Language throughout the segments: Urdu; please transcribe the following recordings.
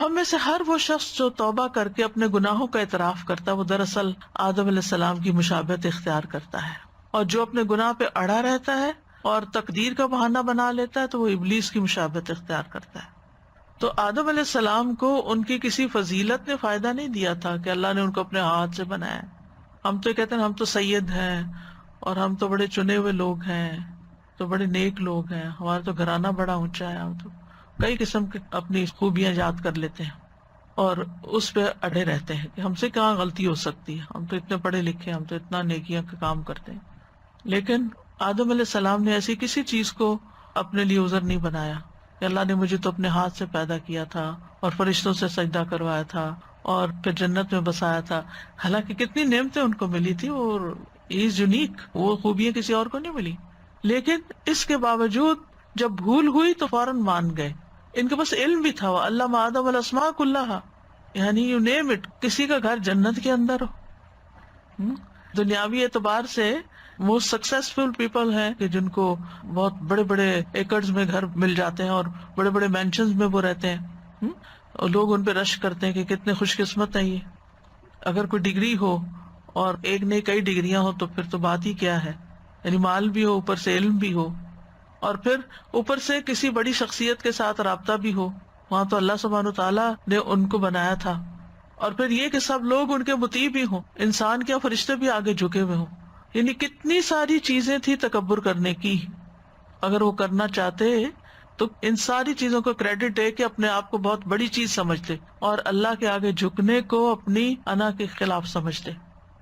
ہم میں سے ہر وہ شخص جو توبہ کر کے اپنے گناہوں کا اعتراف کرتا ہے وہ دراصل آدم علیہ السلام کی مشابہت اختیار کرتا ہے، اور جو اپنے گناہ پہ اڑا رہتا ہے اور تقدیر کا بہانہ بنا لیتا ہے تو وہ ابلیس کی مشابہت اختیار کرتا ہے۔ تو آدم علیہ السلام کو ان کی کسی فضیلت نے فائدہ نہیں دیا تھا کہ اللہ نے ان کو اپنے ہاتھ سے بنایا۔ ہم تو کہتے ہیں ہم تو سید ہیں اور ہم تو بڑے چنے ہوئے لوگ ہیں، تو بڑے نیک لوگ ہیں، ہمارا تو گھرانہ بڑا اونچا ہے، ہم تو کئی قسم کی اپنی خوبیاں یاد کر لیتے ہیں اور اس پہ اڑے رہتے ہیں کہ ہم سے کہاں غلطی ہو سکتی ہے، ہم تو اتنے پڑھے لکھے، ہم تو اتنا نیکیاں کا کام کرتے ہیں۔ لیکن آدم علیہ السلام نے ایسی کسی چیز کو اپنے لیے عذر نہیں بنایا کہ اللہ نے مجھے تو اپنے ہاتھ سے پیدا کیا تھا اور فرشتوں سے سجدہ کروایا تھا اور پھر جنت میں بسایا تھا، حالانکہ کتنی نعمتیں ان کو ملی تھی اور از یونیک، وہ خوبیاں کسی اور کو نہیں ملی۔ لیکن اس کے باوجود جب بھول ہوئی تو فوراً مان گئے۔ ان کے پاس علم بھی تھا، علم آدم الاسماء کلھا، یعنی یو نیم اٹ، کسی کا گھر جنت کے اندر ہو۔ دنیاوی اعتبار سے موسٹ سکسیسفل پیپل ہیں کہ جن کو بہت بڑے بڑے ایکڑز میں گھر مل جاتے ہیں اور بڑے بڑے مینشنز میں وہ رہتے ہیں، اور لوگ ان پہ رش کرتے ہیں کہ کتنے خوش قسمت ہیں یہ۔ اگر کوئی ڈگری ہو اور ایک نے کئی ڈگریاں ہو تو پھر تو بات ہی کیا ہے، یعنی مال بھی ہو، اوپر سے علم بھی ہو، اور پھر اوپر سے کسی بڑی شخصیت کے ساتھ رابطہ بھی ہو۔ وہاں تو اللہ سبحانہ تعالیٰ نے ان کو بنایا تھا، اور پھر یہ کہ سب لوگ ان کے مطیع بھی ہوں، انسان کیا فرشتے بھی آگے جھکے ہوئے ہوں، یعنی کتنی ساری چیزیں تھی تکبر کرنے کی۔ اگر وہ کرنا چاہتے تو ان ساری چیزوں کو کریڈٹ دے کے اپنے آپ کو بہت بڑی چیز سمجھتے اور اللہ کے آگے جھکنے کو اپنی انا کے خلاف سمجھتے،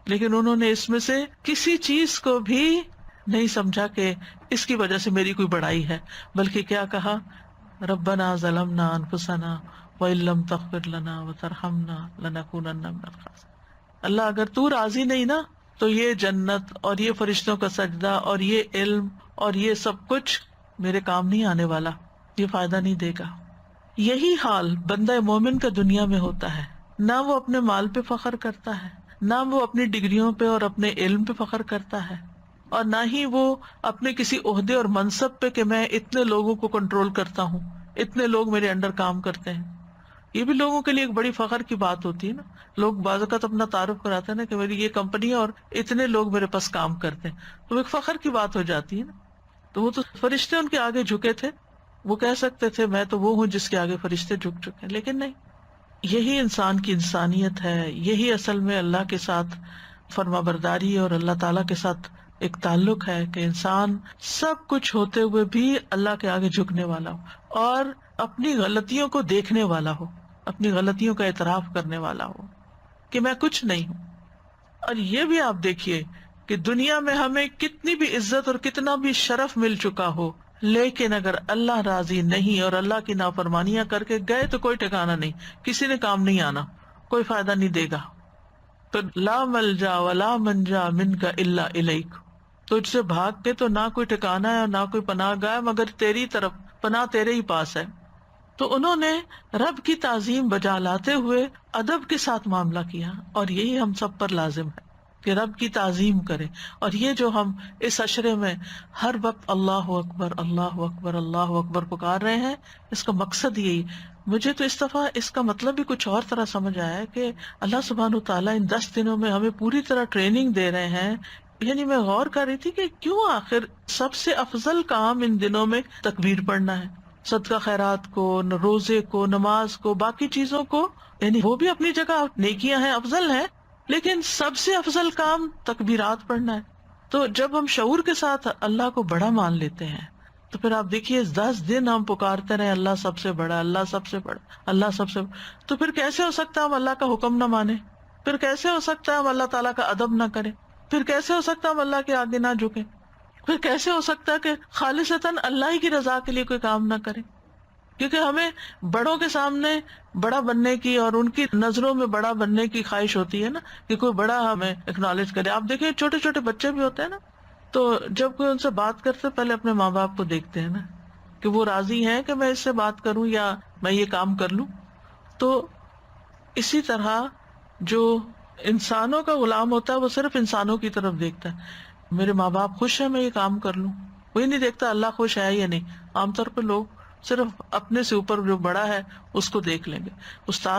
لیکن انہوں نے اس میں سے کسی چیز کو بھی نہیں سمجھا کہ اس کی وجہ سے میری کوئی بڑائی ہے، بلکہ کیا کہا، ربنا ظلمنا انفسنا وان لم تغفر لنا وترحمنا لنکونن من الخاسرین۔ اللہ اگر تو راضی نہیں نا تو یہ جنت اور یہ فرشتوں کا سجدہ اور یہ علم اور یہ سب کچھ میرے کام نہیں آنے والا، یہ فائدہ نہیں دے گا۔ یہی حال بندہ مومن کا دنیا میں ہوتا ہے، نہ وہ اپنے مال پہ فخر کرتا ہے، نہ وہ اپنی ڈگریوں پہ اور اپنے علم پہ فخر کرتا ہے، اور نہ ہی وہ اپنے کسی عہدے اور منصب پہ کہ میں اتنے لوگوں کو کنٹرول کرتا ہوں، اتنے لوگ میرے انڈر کام کرتے ہیں۔ یہ بھی لوگوں کے لیے ایک بڑی فخر کی بات ہوتی ہے نا، لوگ بعض اوقات اپنا تعارف کراتے ہیں نا کہ میری یہ کمپنی ہے اور اتنے لوگ میرے پاس کام کرتے ہیں، تو ایک فخر کی بات ہو جاتی ہے نا۔ تو وہ تو فرشتے ان کے آگے جھکے تھے، وہ کہہ سکتے تھے میں تو وہ ہوں جس کے آگے فرشتے جھک چکے ہیں، لیکن نہیں۔ یہی انسان کی انسانیت ہے، یہی اصل میں اللہ کے ساتھ فرما برداری اور اللہ تعالیٰ کے ساتھ ایک تعلق ہے کہ انسان سب کچھ ہوتے ہوئے بھی اللہ کے آگے جھکنے والا ہو اور اپنی غلطیوں کو دیکھنے والا ہو، اپنی غلطیوں کا اعتراف کرنے والا ہو کہ میں کچھ نہیں ہوں۔ اور یہ بھی آپ دیکھیے کہ دنیا میں ہمیں کتنی بھی عزت اور کتنا بھی شرف مل چکا ہو، لیکن اگر اللہ راضی نہیں اور اللہ کی نافرمانیاں کر کے گئے تو کوئی ٹھکانا نہیں، کسی نے کام نہیں آنا، کوئی فائدہ نہیں دے گا۔ تو لا ملجا ولا منجا منک الا الیک، تجھ سے بھاگ کے تو نہ کوئی ٹھکانا ہے اور نہ کوئی پناہ گاہ مگر تیری طرف، پناہ تیرے ہی پاس ہے۔ تو انہوں نے رب کی تعظیم بجا لاتے ہوئے ادب کے ساتھ معاملہ کیا، اور یہی ہم سب پر لازم ہے کہ رب کی تعظیم کریں۔ اور یہ جو ہم اس عشرے میں ہر وقت اللہ اکبر اللہ اکبر اللہ اکبر پکار رہے ہیں، اس کا مقصد یہی۔ مجھے تو اس دفعہ اس کا مطلب بھی کچھ اور طرح سمجھ آیا ہے کہ اللہ سبحانہ تعالیٰ ان 10 دنوں میں ہمیں پوری طرح ٹریننگ دے رہے ہیں۔ یعنی میں غور کر رہی تھی کہ کیوں آخر سب سے افضل کام ان دنوں میں تکبیر پڑھنا ہے، صدقہ خیرات کو، روزے کو، نماز کو، باقی چیزوں کو، یعنی وہ بھی اپنی جگہ نیکیاں ہیں، افضل ہیں، لیکن سب سے افضل کام تکبیرات پڑھنا ہے۔ تو جب ہم شعور کے ساتھ اللہ کو بڑا مان لیتے ہیں تو پھر آپ دیکھیے 10 دن ہم پکارتے رہے اللہ سب سے بڑا، اللہ سب سے بڑا، اللہ سب سے بڑا، تو پھر کیسے ہو سکتا ہے ہم اللہ کا حکم نہ مانیں؟ پھر کیسے ہو سکتا ہے ہم اللہ تعالیٰ کا ادب نہ کریں؟ پھر کیسے ہو سکتا ہے ہم اللہ کے آگے نہ جھکیں؟ پھر کیسے ہو سکتا ہے کہ خالصتاً اللہ ہی کی رضا کے لیے کوئی کام نہ کریں؟ کیونکہ ہمیں بڑوں کے سامنے بڑا بننے کی اور ان کی نظروں میں بڑا بننے کی خواہش ہوتی ہے نا، کہ کوئی بڑا ہمیں اکنالج کرے۔ آپ دیکھیں چھوٹے چھوٹے بچے بھی ہوتے ہیں نا، تو جب کوئی ان سے بات کرتے پہلے اپنے ماں باپ کو دیکھتے ہیں نا کہ وہ راضی ہیں کہ میں اس سے بات کروں یا میں یہ کام کر لوں۔ تو اسی طرح جو انسانوں کا غلام ہوتا ہے وہ صرف انسانوں کی طرف دیکھتا ہے، میرے ماں باپ خوش ہیں میں یہ کام کر لوں، کوئی نہیں دیکھتا اللہ خوش ہے یا نہیں۔ عام طور پہ لوگ صرف اپنے سے اوپر جو بڑا ہے اس کو دیکھ لیں گے. استاد